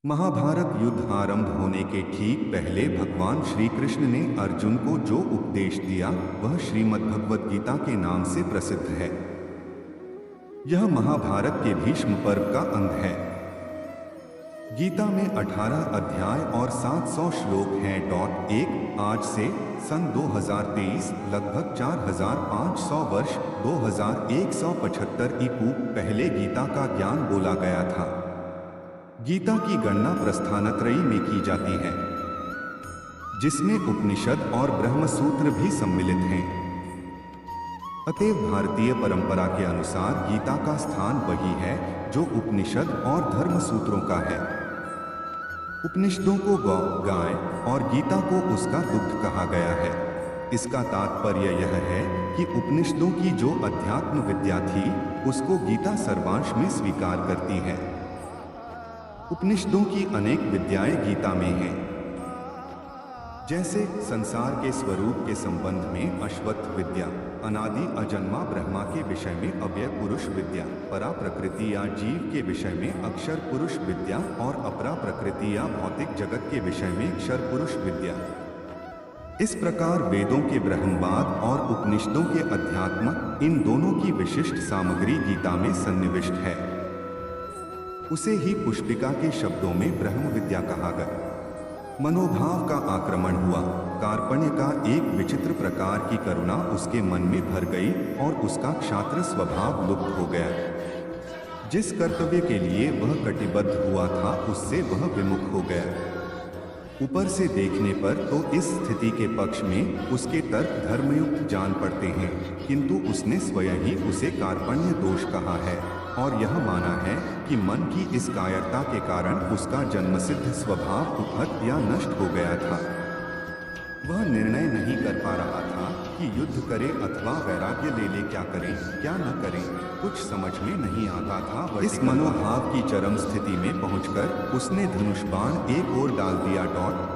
महाभारत युद्ध आरंभ होने के ठीक पहले भगवान श्री कृष्ण ने अर्जुन को जो उपदेश दिया वह श्रीमद् भगवद गीता के नाम से प्रसिद्ध है। यह महाभारत के भीष्म पर्व का अंग है। गीता में 18 अध्याय और 700 श्लोक हैं। एक आज से सन 2023 लगभग 4500 वर्ष 2175 ईपू पहले गीता का ज्ञान बोला गया था। गीता की गणना प्रस्थानत्रयी में की जाती है, जिसमें उपनिषद और ब्रह्मसूत्र भी सम्मिलित हैं। अतएव भारतीय परंपरा के अनुसार गीता का स्थान वही है जो उपनिषद और धर्मसूत्रों का है। उपनिषदों को गौ, गाय और गीता को उसका दुग्ध कहा गया है। इसका तात्पर्य यह है कि उपनिषदों की जो अध्यात्म विद्या थी उसको गीता सर्वांश में स्वीकार करती है। उपनिषदों की अनेक विद्याएं गीता में हैं, जैसे संसार के स्वरूप के संबंध में अश्वत्थ विद्या, अनादि अजन्मा ब्रह्मा के विषय में अव्यय पुरुष विद्या, परा प्रकृति या जीव के विषय में अक्षर पुरुष विद्या और अपरा प्रकृति या भौतिक जगत के विषय में अक्षर पुरुष विद्या। इस प्रकार वेदों के ब्रह्मवाद और उपनिषदों के अध्यात्म, इन दोनों की विशिष्ट सामग्री गीता में सन्निविष्ट है। उसे ही पुष्पिका के शब्दों में ब्रह्म विद्या कहा गया। मनोभाव का आक्रमण हुआ। कार्पण्य का एक विचित्र प्रकार की करुणा उसके मन में भर गई और उसका क्षात्र स्वभाव लुप्त हो गया। जिस कर्तव्य के लिए वह कटिबद्ध हुआ था उससे वह विमुख हो गया। ऊपर से देखने पर तो इस स्थिति के पक्ष में उसके तर्क धर्मयुक्त जान पड़ते हैं, किंतु उसने स्वयं ही उसे कार्पण्य दोष कहा है और यह माना है कि मन की इस कायरता के कारण उसका जन्मसिद्ध स्वभाव उपहत या नष्ट हो गया था। वह निर्णय नहीं कर पा रहा था कि युद्ध करे अथवा वैराग्य ले ले, क्या करें क्या न करें, कुछ समझ में नहीं आता था। इस मनोभाव की चरम स्थिति में पहुंचकर उसने धनुष बाण एक ओर डाल दिया।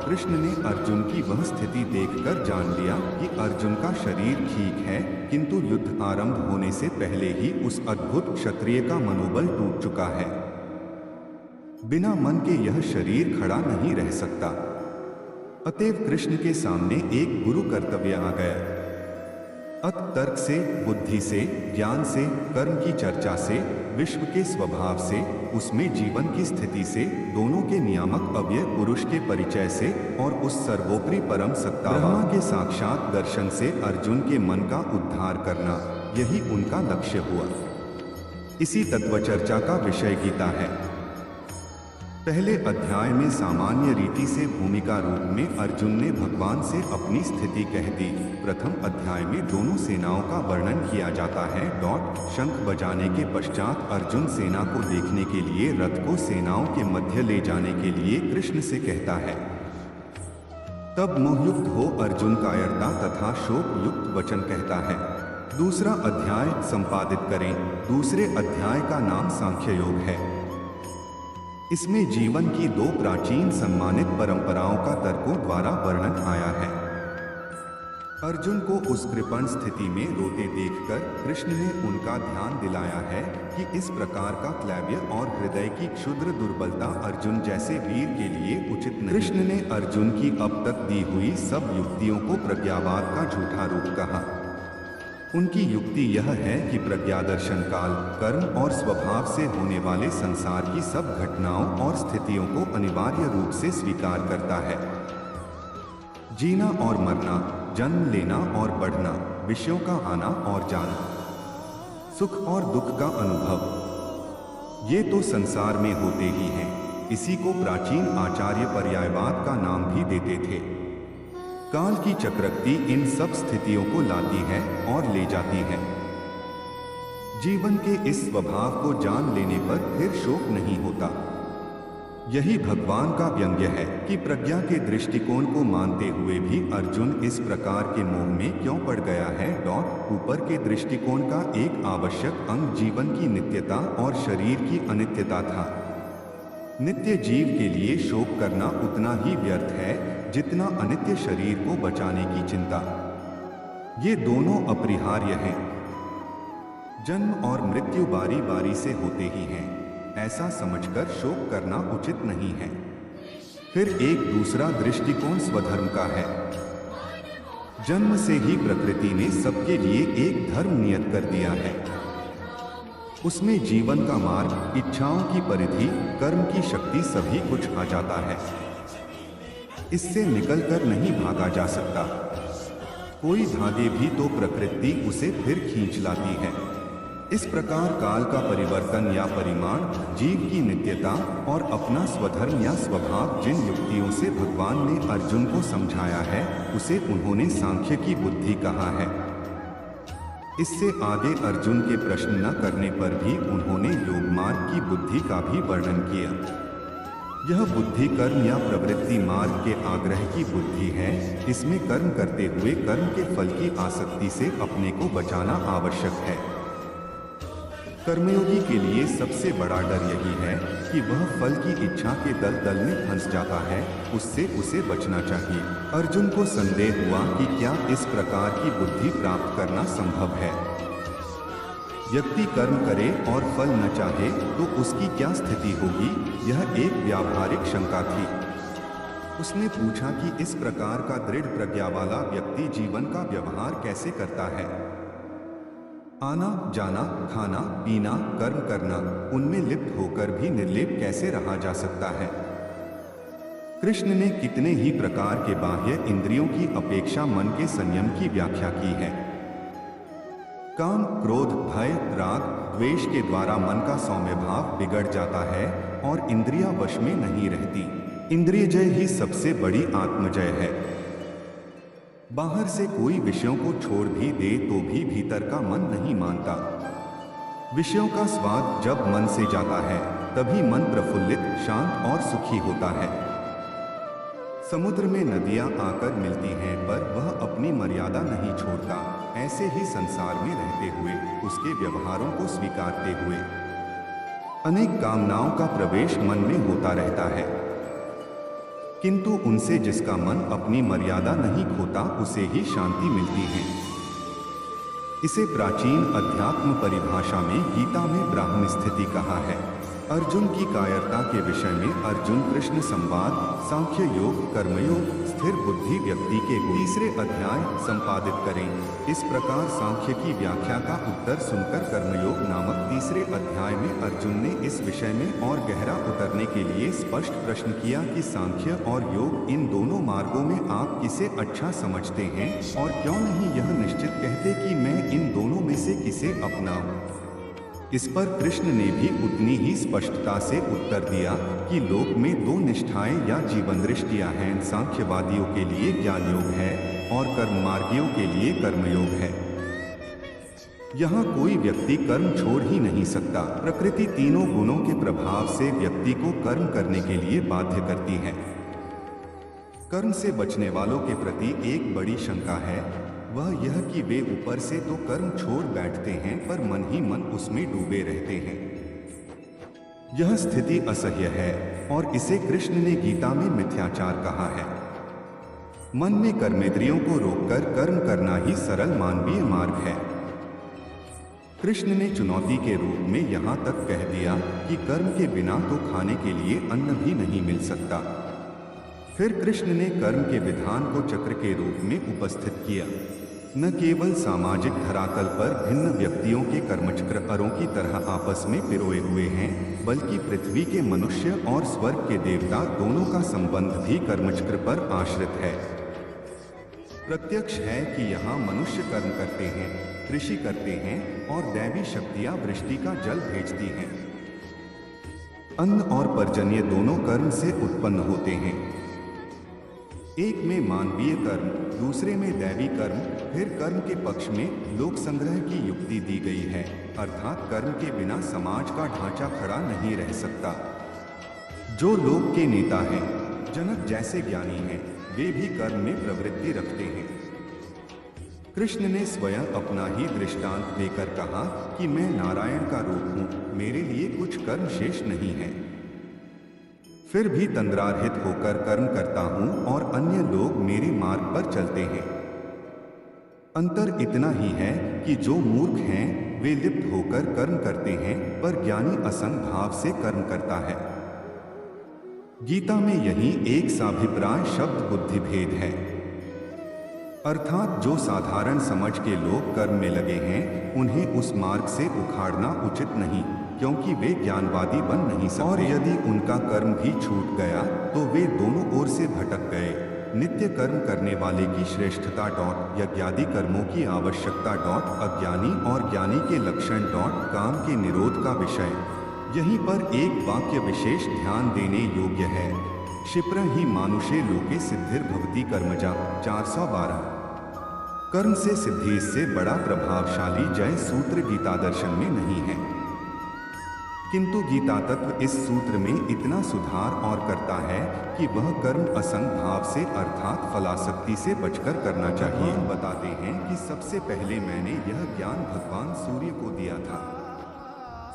कृष्ण ने अर्जुन की वह स्थिति देखकर जान लिया कि अर्जुन का शरीर ठीक है, किंतु युद्ध आरंभ होने से पहले ही उस अद्भुत क्षत्रिय का मनोबल टूट चुका है। बिना मन के यह शरीर खड़ा नहीं रह सकता। अतएव कृष्ण के सामने एक गुरु कर्तव्य आ गया। अत तर्क से, बुद्धि से, ज्ञान से, कर्म की चर्चा से, विश्व के स्वभाव से, उसमें जीवन की स्थिति से, दोनों के नियामक अव्यय पुरुष के परिचय से और उस सर्वोपरि परम सत्ता ब्रह्मा के साक्षात दर्शन से अर्जुन के मन का उद्धार करना, यही उनका लक्ष्य हुआ। इसी तत्व चर्चा का विषय गीता है। पहले अध्याय में सामान्य रीति से भूमिका रूप में अर्जुन ने भगवान से अपनी स्थिति कह दी। प्रथम अध्याय में दोनों सेनाओं का वर्णन किया जाता है। शंख बजाने के पश्चात अर्जुन सेना को देखने के लिए रथ को सेनाओं के मध्य ले जाने के लिए कृष्ण से कहता है। तब मोहयुक्त हो अर्जुन कायरता तथा शोक युक्त वचन कहता है। दूसरा अध्याय संपादित करें। दूसरे अध्याय का नाम सांख्य योग है। इसमें जीवन की दो प्राचीन सम्मानित परंपराओं का तर्कों द्वारा वर्णन आया है। अर्जुन को उस कृपण स्थिति में रोते देखकर कृष्ण ने उनका ध्यान दिलाया है कि इस प्रकार का क्लैव्य और हृदय की क्षुद्र दुर्बलता अर्जुन जैसे वीर के लिए उचित नहीं। कृष्ण ने अर्जुन की अब तक दी हुई सब युक्तियों को प्रज्ञावाद का झूठा रूप कहा। उनकी युक्ति यह है कि प्रज्ञादर्शन काल, कर्म और स्वभाव से होने वाले संसार की सब घटनाओं और स्थितियों को अनिवार्य रूप से स्वीकार करता है। जीना और मरना, जन्म लेना और बढ़ना, विषयों का आना और जाना, सुख और दुख का अनुभव, ये तो संसार में होते ही हैं। इसी को प्राचीन आचार्य पर्यायवाद का नाम भी देते थे। काल की चक्रक्ति इन सब स्थितियों को लाती है और ले जाती है। जीवन के इस स्वभाव को जान लेने पर फिर शोक नहीं होता। यही भगवान का व्यंग्य है कि प्रज्ञा के दृष्टिकोण को मानते हुए भी अर्जुन इस प्रकार के मोह में क्यों पड़ गया है। ऊपर के दृष्टिकोण का एक आवश्यक अंग जीवन की नित्यता और शरीर की अनित्यता था। नित्य जीव के लिए शोक करना उतना ही व्यर्थ है जितना अनित्य शरीर को बचाने की चिंता। ये दोनों अपरिहार्य हैं। जन्म और मृत्यु बारी बारी से होते ही हैं। ऐसा समझकर शोक करना उचित नहीं है। फिर एक दूसरा दृष्टिकोण स्वधर्म का है। जन्म से ही प्रकृति ने सबके लिए एक धर्म नियत कर दिया है। उसमें जीवन का मार्ग, इच्छाओं की परिधि, कर्म की शक्ति सभी कुछ आ जाता है। इससे निकलकर नहीं भागा जा सकता। कोई भागे भी तो प्रकृति उसे फिर खींच लाती है। इस प्रकार काल का परिवर्तन या परिमाण, जीव की नित्यता और अपना स्वधर्म या स्वभाव जिन युक्तियों से भगवान ने अर्जुन को समझाया है, उसे उन्होंने सांख्य की बुद्धि कहा है। इससे आगे अर्जुन के प्रश्न न करने पर भी उन्होंने योग मार्ग की बुद्धि का भी वर्णन किया। यह बुद्धि कर्म या प्रवृत्ति मार्ग के आग्रह की बुद्धि है। इसमें कर्म करते हुए कर्म के फल की आसक्ति से अपने को बचाना आवश्यक है। कर्मयोगी के लिए सबसे बड़ा डर यही है कि वह फल की इच्छा के दलदल में फंस जाता है, उससे उसे बचना चाहिए। अर्जुन को संदेह हुआ कि क्या इस प्रकार की बुद्धि प्राप्त करना संभव है। व्यक्ति कर्म करे और फल न चाहे तो उसकी क्या स्थिति होगी, यह एक व्यावहारिक शंका थी। उसने पूछा कि इस प्रकार का दृढ़ प्रज्ञा वाला व्यक्ति जीवन का व्यवहार कैसे करता है। आना जाना, खाना पीना, कर्म करना, उनमें लिप्त होकर भी निर्लेप कैसे रहा जा सकता है। कृष्ण ने कितने ही प्रकार के बाह्य इंद्रियों की अपेक्षा मन के संयम की व्याख्या की है। काम, क्रोध, भय, राग, द्वेष के द्वारा मन का सौम्य भाव बिगड़ जाता है और इंद्रियां वश में नहीं रहती। इंद्रिय जय ही सबसे बड़ी आत्मजय है। बाहर से कोई विषयों को छोड़ भी दे तो भी भीतर का मन नहीं मानता। विषयों का स्वाद जब मन से जाता है तभी मन प्रफुल्लित, शांत और सुखी होता है। समुद्र में नदियां आकर मिलती हैं पर वह अपनी मर्यादा नहीं छोड़ता। ऐसे ही संसार में रहते हुए, उसके व्यवहारों को स्वीकारते हुए अनेक कामनाओं का प्रवेश मन में होता रहता है, किंतु उनसे जिसका मन अपनी मर्यादा नहीं खोता उसे ही शांति मिलती है। इसे प्राचीन अध्यात्म परिभाषा में गीता में ब्राह्म स्थिति कहा है। अर्जुन की कायरता के विषय में अर्जुन कृष्ण संवाद, सांख्य योग, कर्मयोग, स्थिर बुद्धि व्यक्ति के 3 अध्याय संपादित करें। इस प्रकार सांख्य की व्याख्या का उत्तर सुनकर कर्मयोग नामक 3 अध्याय में अर्जुन ने इस विषय में और गहरा उतरने के लिए स्पष्ट प्रश्न किया कि सांख्य और योग, इन दोनों मार्गों में आप किसे अच्छा समझते हैं और क्यों नहीं यह निश्चित कहते कि मैं इन दोनों में से किसे अपनाऊं। इस पर कृष्ण ने भी उतनी ही स्पष्टता से उत्तर दिया कि लोक में 2 निष्ठाएं या जीवन दृष्टियां हैं। सांख्यवादियों के लिए ज्ञान योग है और कर्म मार्गियों के लिए कर्मयोग है। यहाँ कोई व्यक्ति कर्म छोड़ ही नहीं सकता। प्रकृति तीनों गुणों के प्रभाव से व्यक्ति को कर्म करने के लिए बाध्य करती है। कर्म से बचने वालों के प्रति एक बड़ी शंका है, वह यह कि वे ऊपर से तो कर्म छोड़ बैठते हैं पर मन ही मन उसमें डूबे रहते हैं। यह स्थिति असह्य है और इसे कृष्ण ने गीता में मिथ्याचार कहा है। मन में कर्मेंद्रियों को रोककर कर्म करना ही सरल मानवीय मार्ग है। कृष्ण ने चुनौती के रूप में यहाँ तक कह दिया कि कर्म के बिना तो खाने के लिए अन्न भी नहीं मिल सकता। फिर कृष्ण ने कर्म के विधान को चक्र के रूप में उपस्थित किया। न केवल सामाजिक धरातल पर भिन्न व्यक्तियों के कर्मचक्र अरों की तरह आपस में पिरोए हुए हैं, बल्कि पृथ्वी के मनुष्य और स्वर्ग के देवता दोनों का संबंध भी कर्मचक्र पर आश्रित है। प्रत्यक्ष है कि यहाँ मनुष्य कर्म करते हैं, कृषि करते हैं और दैवी शक्तियाँ वृष्टि का जल भेजती हैं। अन्न और पर्जन्य दोनों कर्म से उत्पन्न होते हैं। एक में मानवीय कर्म, दूसरे में दैवी कर्म, फिर कर्म के पक्ष में लोक संग्रह की युक्ति दी गई है, अर्थात कर्म के बिना समाज का ढांचा खड़ा नहीं रह सकता। जो लोक के नेता हैं, जनक जैसे ज्ञानी हैं, वे भी कर्म में प्रवृत्ति रखते हैं। कृष्ण ने स्वयं अपना ही दृष्टांत देकर कहा कि मैं नारायण का रूप हूँ, मेरे लिए कुछ कर्म शेष नहीं है। फिर भी तंद्रारहित होकर कर्म करता हूँ और अन्य लोग मेरे मार्ग पर चलते हैं। अंतर इतना ही है कि जो मूर्ख हैं वे लिप्त होकर कर्म करते हैं, पर ज्ञानी असंग भाव से कर्म करता है। गीता में यही एक साभिप्राय शब्द बुद्धि भेद है, अर्थात जो साधारण समझ के लोग कर्म में लगे हैं उन्हें उस मार्ग से उखाड़ना उचित नहीं, क्योंकि वे ज्ञानवादी बन नहीं सकते, और यदि उनका कर्म भी छूट गया तो वे दोनों ओर से भटक गए। नित्य कर्म करने वाले की श्रेष्ठता यज्ञादि कर्मों की आवश्यकता अज्ञानी और ज्ञानी के लक्षण काम के निरोध का विषय। यहीं पर एक वाक्य विशेष ध्यान देने योग्य है। क्षिप्र ही मानुषे लोके सिद्धिर्भवति कर्मजा 412। कर्म से सिद्धि इससे बड़ा प्रभावशाली जय सूत्र गीता दर्शन में नहीं है, किंतु गीता तत्व इस सूत्र में इतना सुधार और करता है कि वह कर्म असंग भाव से अर्थात फलासक्ति से बचकर करना चाहिए। बताते हैं कि सबसे पहले मैंने यह ज्ञान भगवान सूर्य को दिया था।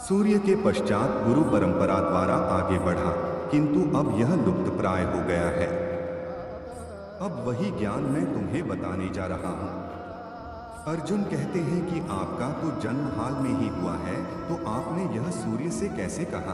सूर्य के पश्चात गुरु परंपरा द्वारा आगे बढ़ा, किंतु अब यह लुप्त प्राय हो गया है। अब वही ज्ञान मैं तुम्हें बताने जा रहा हूँ। अर्जुन कहते हैं कि आपका तो जन्म हाल में ही हुआ है, तो आपने यह सूर्य से कैसे कहा?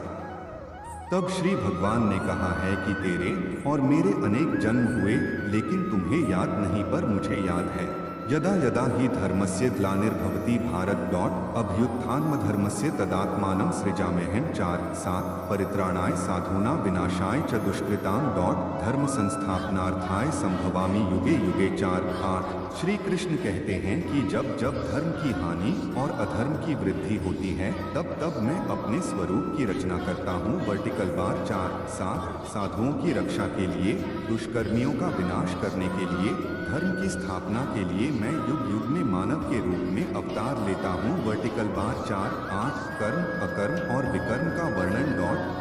तब श्री भगवान ने कहा है कि तेरे और मेरे अनेक जन्म हुए, लेकिन तुम्हें याद नहीं, पर मुझे याद है। यदा यदा ही धर्मस्य ग्लानिर्भवति भारत अभ्युत्थानमधर्मस्य तदात्मानं सृजाम्यहं 4:7 परित्राणाय साधूनां विनाशाय च दुष्कृतां धर्म संस्थापनार्थाय संभवामि युगे युगे 4:8। श्री कृष्ण कहते हैं कि जब जब धर्म की हानि और अधर्म की वृद्धि होती है, तब तब मैं अपने स्वरूप की रचना करता हूँ। वर्टिकल बार 4:7 साधुओं की रक्षा के लिए, दुष्कर्मियों का विनाश करने के लिए, धर्म की स्थापना के लिए मैं युग युग में मानव के रूप में अवतार लेता हूँ। वर्टिकल बार 4:8 कर्म, अकर्म और विकर्म का वर्णन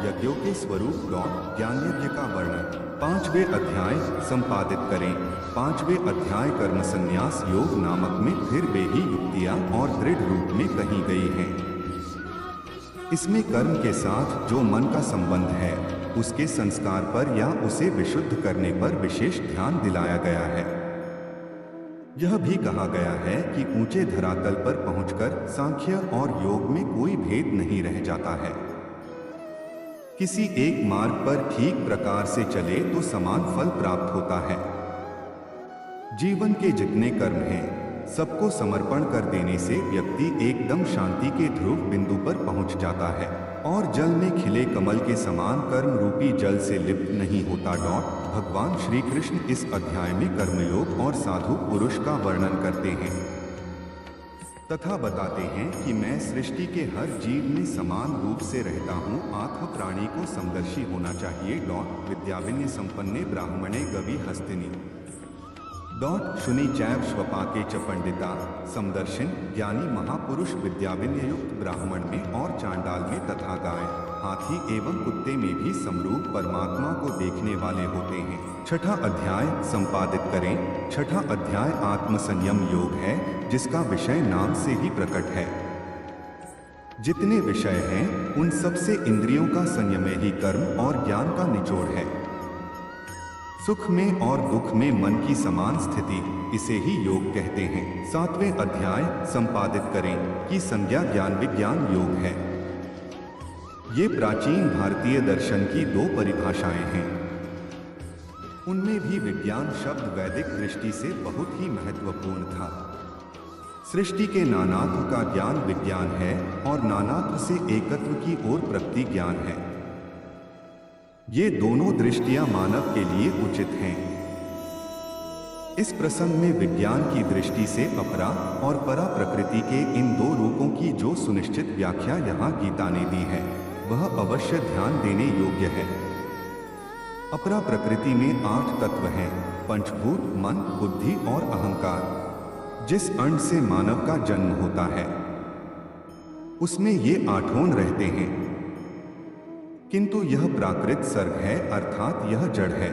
यज्ञों के स्वरूप ज्ञान यज्ञ का वर्णन। 5वें अध्याय संपादित करें। 5वें अध्याय कर्म संन्यास योग नामक में फिर वे ही युक्तियाँ और दृढ़ रूप में कही गई हैं। इसमें कर्म के साथ जो मन का संबंध है, उसके संस्कार पर या उसे विशुद्ध करने पर विशेष ध्यान दिलाया गया है। यह भी कहा गया है कि ऊंचे धरातल पर पहुंचकर सांख्य और योग में कोई भेद नहीं रह जाता है। किसी एक मार्ग पर ठीक प्रकार से चले तो समान फल प्राप्त होता है। जीवन के जितने कर्म हैं, सबको समर्पण कर देने से व्यक्ति एकदम शांति के ध्रुव बिंदु पर पहुंच जाता है और जल में खिले कमल के समान कर्म रूपी जल से लिप्त नहीं होता। भगवान श्री कृष्ण इस अध्याय में कर्मयोग और साधु पुरुष का वर्णन करते हैं तथा बताते हैं कि मैं सृष्टि के हर जीव में समान रूप से रहता हूँ। आत्म प्राणी को समदर्शी होना चाहिए। विद्याविन्य संपन्ने ब्राह्मणे गवि हस्तिनी शुनि चैव स्वपाके च पंडिता समदर्शिन ज्ञानी महापुरुष विद्याविन्य युक्त ब्राह्मण में और चांडाल में तथा गाय, हाथी एवं कुत्ते में भी समरूप परमात्मा को देखने वाले होते हैं। 6ठा अध्याय संपादित करें। 6ठा अध्याय आत्मसंयम योग है, जिसका विषय नाम से ही प्रकट है। जितने विषय हैं उन सब से इंद्रियों का संयम ही कर्म और ज्ञान का निचोड़ है। सुख में और दुख में मन की समान स्थिति, इसे ही योग कहते हैं। 7वें अध्याय संपादित करें कि संज्ञा ज्ञान विज्ञान योग है। ये प्राचीन भारतीय दर्शन की 2 परिभाषाएं हैं। उनमें भी विज्ञान शब्द वैदिक दृष्टि से बहुत ही महत्वपूर्ण था। सृष्टि के नानात्व का ज्ञान विज्ञान है और नानात्व से एकत्व की ओर प्रगति ज्ञान है। ये दोनों दृष्टियां मानव के लिए उचित हैं। इस प्रसंग में विज्ञान की दृष्टि से अपरा और परा प्रकृति के इन 2 रूपों की जो सुनिश्चित व्याख्या यहाँ गीता ने दी है, वह अवश्य ध्यान देने योग्य है। अपरा प्रकृति में 8 तत्व हैं: पंचभूत, मन, बुद्धि और अहंकार। जिस अंड से मानव का जन्म होता है, उसमें ये 8 रहते हैं, किंतु यह प्राकृत सर्ग है, अर्थात यह जड़ है।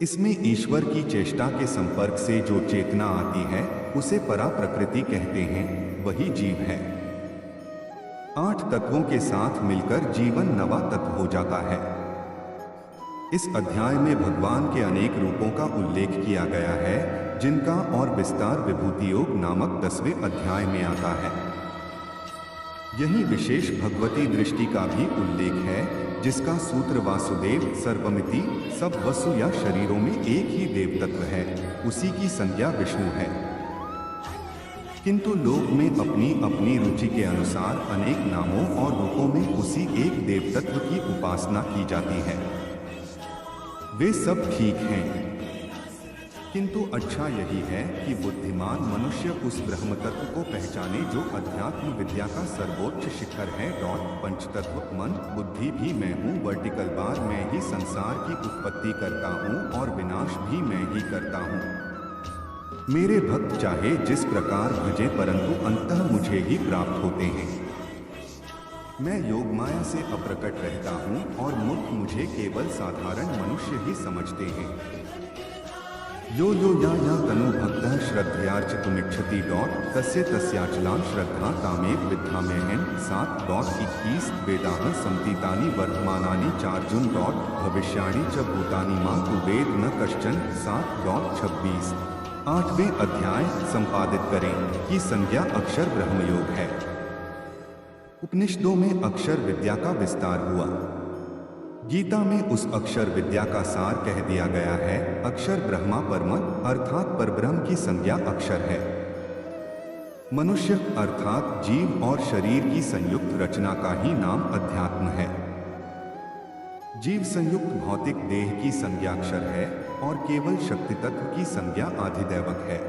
इसमें ईश्वर की चेष्टा के संपर्क से जो चेतना आती है, उसे परा प्रकृति कहते हैं, वही जीव है। 8 तत्वों के साथ मिलकर जीवन नवा तत्व हो जाता है। इस अध्याय में भगवान के अनेक रूपों का उल्लेख किया गया है, जिनका और विस्तार विभूति योग नामक 10वें अध्याय में आता है। यही विशेष भगवती दृष्टि का भी उल्लेख है, जिसका सूत्र वासुदेव सर्वमिति, सब वसु या शरीरों में एक ही देव तत्व है, उसी की संज्ञा विष्णु है। किंतु लोक में अपनी अपनी रुचि के अनुसार अनेक नामों और रूपों में उसी एक देव तत्व की उपासना की जाती है। वे सब ठीक हैं, किंतु अच्छा यही है कि बुद्धिमान मनुष्य उस ब्रह्म तत्व को पहचाने जो अध्यात्म विद्या का सर्वोच्च शिखर है। पंचतत्व मन बुद्धि भी मैं हूँ, वर्टिकल बार मैं ही संसार की उत्पत्ति करता हूँ और विनाश भी मैं ही करता हूँ। मेरे भक्त चाहे जिस प्रकार भजे परंतु अंततः मुझे ही प्राप्त होते हैं। मैं योग माया से अप्रकट रहता हूँ और मूर्ख मुझे केवल साधारण मनुष्य ही समझते हैं। यो या तनु भक्तः श्रद्धयार्चितुमिच्छति तस्य तस्याचलां श्रद्धा कामे विद्धामेहन 7:21 वेदाः संतीतानि वर्तमानानि चार्जुन भविष्याणि च भूतानि मा तु वेद न कश्चन 7:26। 8वें अध्याय संपादित करें की संज्ञा अक्षर ब्रह्मयोग है। उपनिषदों में अक्षर विद्या का विस्तार हुआ। गीता में उस अक्षर विद्या का सार कह दिया गया है। अक्षर ब्रह्मा परम अर्थात परब्रह्म की संज्ञा अक्षर है। मनुष्य अर्थात जीव और शरीर की संयुक्त रचना का ही नाम अध्यात्म है। जीव संयुक्त भौतिक देह की संज्ञा अक्षर है और केवल शक्ति तत्व की संज्ञा आधिदैवक है।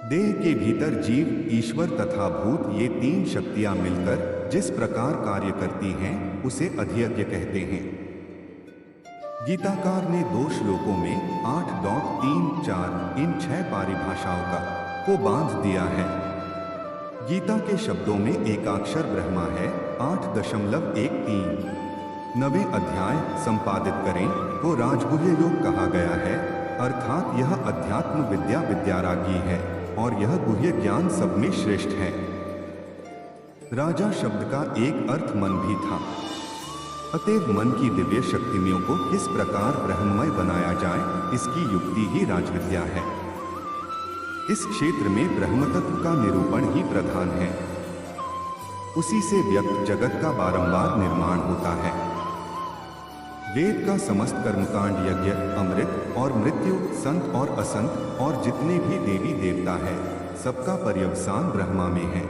देह के भीतर जीव, ईश्वर तथा भूत ये तीन शक्तियां मिलकर जिस प्रकार कार्य करती हैं उसे अधियज्ञ कहते हैं। गीताकार ने 2 श्लोकों में 8.34 इन 6 परिभाषाओं को बांध दिया है। गीता के शब्दों में एकाक्षर ब्रह्मा है। 8.13 9वें अध्याय संपादित करें को राजगुह्य योग कहा गया है, अर्थात यह अध्यात्म विद्या विद्यारागी है और यह गुह्य ज्ञान सब में श्रेष्ठ है। राजा शब्द का एक अर्थ मन भी था। अतएव मन की दिव्य शक्तियों को किस प्रकार ब्रह्ममय बनाया जाए, इसकी युक्ति ही राजविद्या है। इस क्षेत्र में ब्रह्म तत्व का निरूपण ही प्रधान है। उसी से व्यक्त जगत का बारंबार निर्माण होता है। वेद का समस्त कर्मकांड, यज्ञ, अमृत और मृत्यु, संत और असंत और जितने भी देवी देवता है, सबका पर्यवसान ब्रह्मा में है।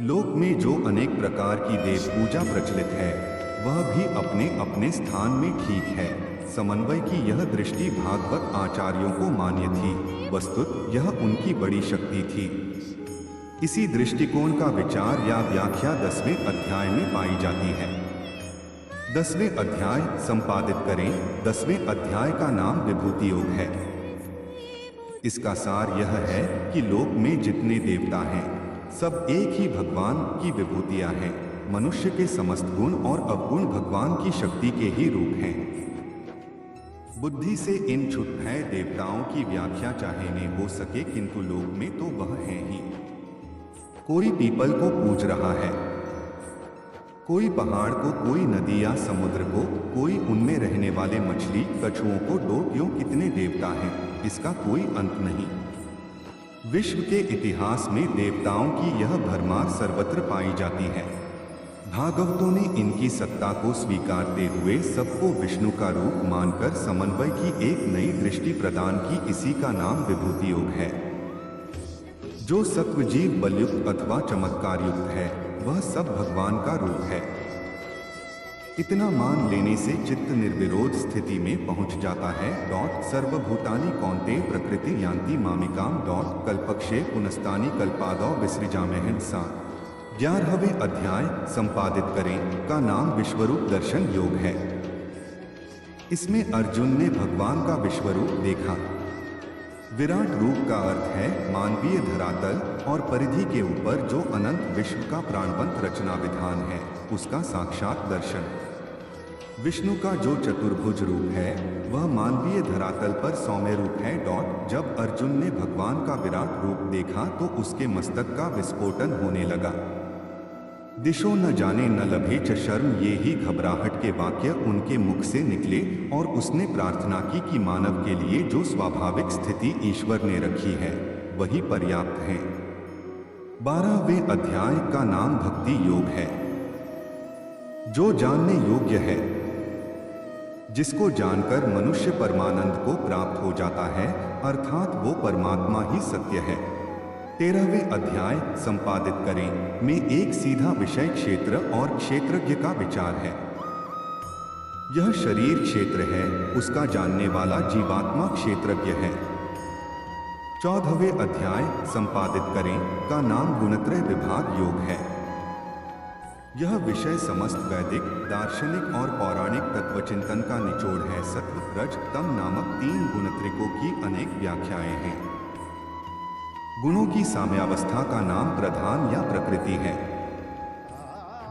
लोक में जो अनेक प्रकार की देव पूजा प्रचलित है, वह भी अपने अपने स्थान में ठीक है। समन्वय की यह दृष्टि भागवत आचार्यों को मान्य थी। वस्तुत यह उनकी बड़ी शक्ति थी। इसी दृष्टिकोण का विचार या व्याख्या 10वें अध्याय में पाई जाती है। 10वें अध्याय संपादित करें। 10वें अध्याय का नाम विभूति योग है। इसका सार यह है कि लोक में जितने देवता हैं, सब एक ही भगवान की विभूतियां हैं। मनुष्य के समस्त गुण और अवगुण भगवान की शक्ति के ही रूप हैं। बुद्धि से इन क्षुद्र देवताओं की व्याख्या चाहे न हो सके, किंतु लोक में तो वह है ही। कोई पीपल को पूज रहा है, कोई पहाड़ को, कोई नदी या समुद्र को, कोई उनमें रहने वाले मछली कछुओं को। क्यों कितने देवता हैं, इसका कोई अंत नहीं। विश्व के इतिहास में देवताओं की यह भरमार सर्वत्र पाई जाती है। भागवतों ने इनकी सत्ता को स्वीकारते हुए सबको विष्णु का रूप मानकर समन्वय की एक नई दृष्टि प्रदान की। इसी का नाम विभूति योग है। जो सत्वजीव बलयुक्त अथवा चमत्कार युक्त है, वह सब भगवान का रूप है। इतना मान लेने से चित्त निर्विरोध स्थिति में पहुंच जाता है। सर्वभूतानि कौन्तेय प्रकृति यान्ति मामिकाम। कल्पक्षे पुनस्तानि कल्पादौ विसृजाम्यहं सा। 11वें अध्याय संपादित करें का नाम विश्वरूप दर्शन योग है। इसमें अर्जुन ने भगवान का विश्वरूप देखा। विराट रूप का अर्थ है मानवीय धरातल और परिधि के ऊपर जो अनंत विश्व का प्राणवंत रचना विधान है, उसका साक्षात दर्शन। विष्णु का जो चतुर्भुज रूप है, वह मानवीय धरातल पर सौम्य रूप है। जब अर्जुन ने भगवान का विराट रूप देखा तो उसके मस्तक का विस्फोटन होने लगा। दिशो न जाने न लभे च शर्म, ये ही घबराहट के वाक्य उनके मुख से निकले और उसने प्रार्थना की कि मानव के लिए जो स्वाभाविक स्थिति ईश्वर ने रखी है, वही पर्याप्त है। 12वें अध्याय का नाम भक्ति योग है। जो जानने योग्य है, जिसको जानकर मनुष्य परमानंद को प्राप्त हो जाता है, अर्थात वो परमात्मा ही सत्य है। 13वें अध्याय संपादित करें में एक सीधा विषय क्षेत्र और क्षेत्रज्ञ का विचार है। यह शरीर क्षेत्र है, उसका जानने वाला जीवात्मा क्षेत्रज्ञ है। 14वें अध्याय संपादित करें का नाम गुणत्रय विभाग योग है। यह विषय समस्त वैदिक, दार्शनिक और पौराणिक तत्वचिंतन का निचोड़ है। सत्व, रज, तम नामक 3 गुणत्रिकों की अनेक व्याख्याएं हैं। गुणों की साम्यावस्था का नाम प्रधान या प्रकृति है।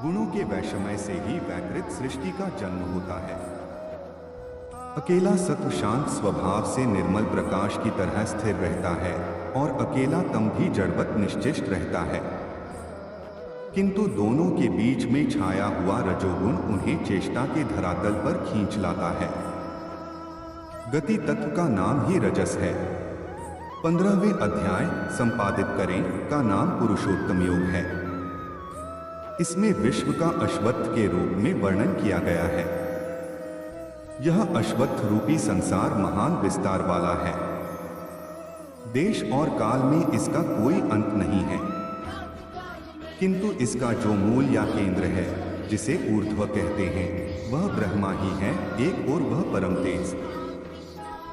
गुणों के वैषम्य से ही वैकृत सृष्टि का जन्म होता है। अकेला सत्व शांत स्वभाव से निर्मल प्रकाश की तरह स्थिर रहता है और अकेला तम भी जड़वत निश्चिष्ट रहता है, किंतु दोनों के बीच में छाया हुआ रजोगुण उन्हें चेष्टा के धरातल पर खींच लाता है। गति तत्व का नाम ही रजस है। 15वें अध्याय संपादित करें का नाम पुरुषोत्तम योग है। इसमें विश्व का अश्वत्थ के रूप में वर्णन किया गया है। यह अश्वत्थ रूपी संसार महान विस्तार वाला है। देश और काल में इसका कोई अंत नहीं है, किंतु इसका जो मूल या केंद्र है, जिसे ऊर्ध्व कहते हैं, वह ब्रह्मा ही है। एक और वह परम तेज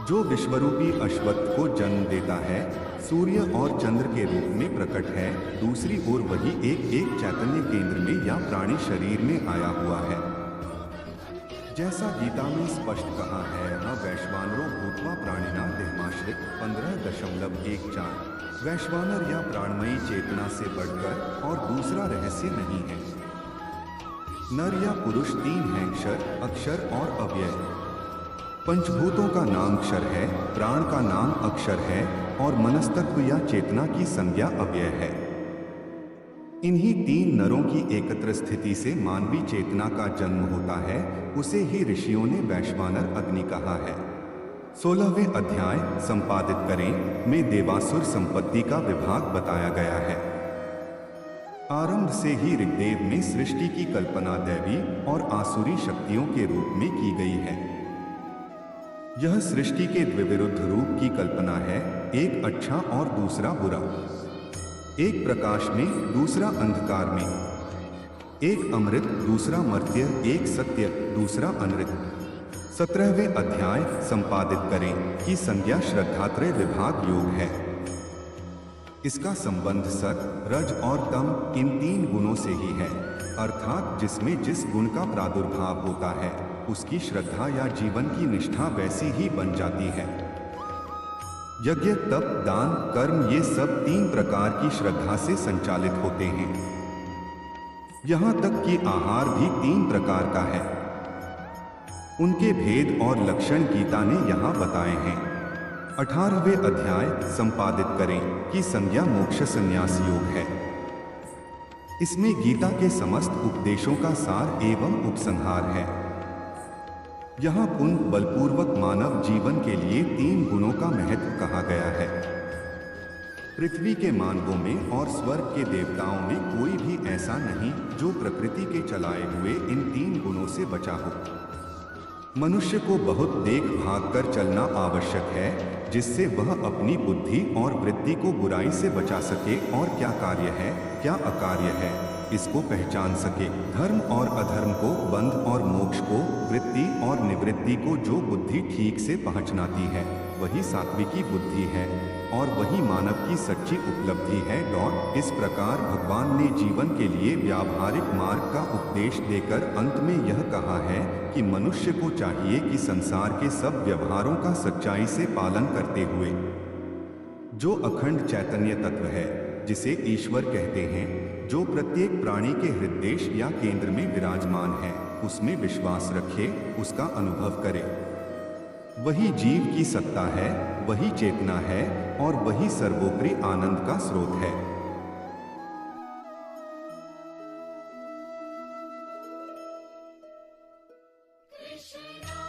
जो विश्वरूपी अश्वत्थ को जन्म देता है, सूर्य और चंद्र के रूप में प्रकट है। दूसरी ओर वही एक चैतन्य केंद्र में या प्राणी शरीर में आया हुआ है। जैसा गीता में स्पष्ट कहा है, न वैश्वानरो भूत्वा प्राणिना देहमाश्रित 15.14। वैश्वानर या प्राणमयी चेतना से बढ़कर और दूसरा रहस्य नहीं है। नर या पुरुष 3 हैं, अक्षर और अव्यय। पंचभूतों का नाम क्षर है, प्राण का नाम अक्षर है और मनस्तत्व या चेतना की संज्ञा अव्यय है। इन्हीं 3 नरों की एकत्र स्थिति से मानवी चेतना का जन्म होता है। उसे ही ऋषियों ने वैश्वानर अग्नि कहा है। 16वें अध्याय संपादित करें में देवासुर संपत्ति का विभाग बताया गया है। आरंभ से ही ऋग्वेद में सृष्टि की कल्पना दैवी और आसुरी शक्तियों के रूप में की गई है। यह सृष्टि के द्विविरुद्ध रूप की कल्पना है, एक अच्छा और दूसरा बुरा, एक प्रकाश में दूसरा अंधकार में, एक अमृत दूसरा मर्त्य, एक सत्य दूसरा अनृत। 17वें अध्याय संपादित करें की संज्ञा श्रद्धात्रय विभाग योग है। इसका संबंध सत, रज और तम इन 3 गुणों से ही है, अर्थात जिसमें जिस गुण का प्रादुर्भाव होता है, उसकी श्रद्धा या जीवन की निष्ठा वैसी ही बन जाती है। यज्ञ, तप, दान, कर्म ये सब 3 प्रकार की श्रद्धा से संचालित होते हैं। यहाँ तक कि आहार भी 3 प्रकार का है। उनके भेद और लक्षण गीता ने यहाँ बताए हैं। 18वें अध्याय संपादित करें की संज्ञा मोक्ष संन्यास योग है। इसमें गीता के समस्त उपदेशों का सार एवं उपसंहार है। यहाँ पुण्य बलपूर्वक मानव जीवन के लिए 3 गुणों का महत्व कहा गया है। पृथ्वी के मानवों में और स्वर्ग के देवताओं में कोई भी ऐसा नहीं जो प्रकृति के चलाए हुए इन 3 गुणों से बचा हो। मनुष्य को बहुत देख भाग कर चलना आवश्यक है, जिससे वह अपनी बुद्धि और वृत्ति को बुराई से बचा सके और क्या कार्य है क्या अकार्य है इसको पहचान सके। धर्म और अधर्म को, बंध और मोक्ष को, वृत्ति और निवृत्ति को जो बुद्धि ठीक से पहचानती है, वही सात्विकी बुद्धि है और वही मानव की सच्ची उपलब्धि है। इस प्रकार भगवान ने जीवन के लिए व्यावहारिक मार्ग का उपदेश देकर अंत में यह कहा है कि मनुष्य को चाहिए कि संसार के सब व्यवहारों का सच्चाई से पालन करते हुए जो अखंड चैतन्य तत्व है, जिसे ईश्वर कहते हैं, जो प्रत्येक प्राणी के हृदय या केंद्र में विराजमान है, उसमें विश्वास रखे, उसका अनुभव करे। वही जीव की सत्ता है, वही चेतना है और वही सर्वोपरि आनंद का स्रोत है। Krishna